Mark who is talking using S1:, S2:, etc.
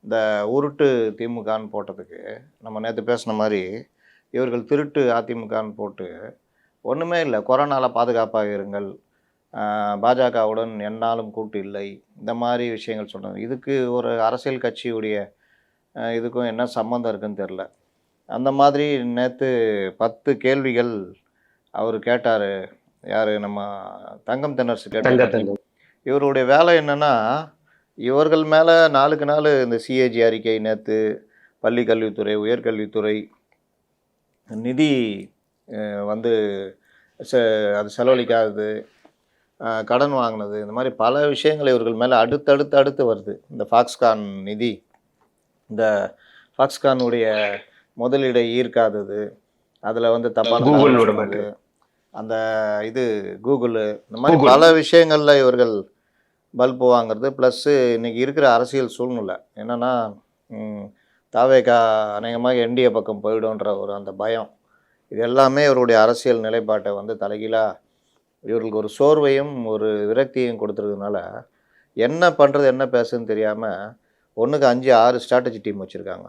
S1: இந்த உருட்டு திமுகன்னு போட்டதுக்கு, நம்ம நேத்து பேசின மாரி, இவர்கள் திருட்டு அதிமுகன்னு போட்டு, ஒண்ணுமே இல்ல. கொரோனால பாதுகாப்பாக இருங்கள். பாஜகவுடன் எந்நாளும் கூட்டு இல்லை. இந்த மாரி விஷயங்கள் சொன்னாங்க. இதுக்கு ஒரு அரசியல் கட்சியுடைய இதுக்கும் என்ன சம்மந்தம் இருக்குன்னு தெரியல. அந்த மாதிரி நேத்து 10 கேள்விகள் அவரு கேட்டாரு. யாரு நம்ம தங்கம் தென்னரசு கேட்டாரு.
S2: தங்கம்.
S1: இவருடைய வேலை என்னன்னா, இவர்கள் மேல நாளுக்கு நாளு இந்த சிஏஜி அறிக்கை நேத்து, பள்ளி கல்வித்துறை, உயர்கல்வித்துறை, நிதி வந்து செ அது செலவழிக்காதது, கடன் வாங்குனது, இந்த மாரி பல விஷயங்கள் இவர்கள் மேல அடுத்து வருது. இந்த ஃபாக்ஸ்கான் நிதி, இந்த ஃபாக்ஸ்கானுடைய முதலீடை ஈர்க்காதது, அதில வந்து தப்பான தகவல் சொன்னது, அந்த இது கூகுளு, இந்த மாரி பல விஷயங்கள்ல இவர்கள் பல்ப் வாங்குறது. ப்ளஸ்ஸு இன்னைக்கு இருக்கிற அரசியல் சூழ்நிலை என்னன்னா, தாவேகா அநேகமாக என்டிஏ பக்கம் போயிடும்ன்ற ஒரு அந்த பயம். இது எல்லாமே இவருடைய அரசியல் நிலைப்பாட்டை வந்து தலைகீழா இவர்களுக்கு ஒரு சோர்வையும், ஒரு விரக்தியையும் கொடுத்துருக்கனால, என்ன பண்றது, என்ன பேசுறதுன்னு தெரியாம 1க்கு 5, 6 ஸ்ட்ராட்டஜி டீம் வச்சிருக்காங்க.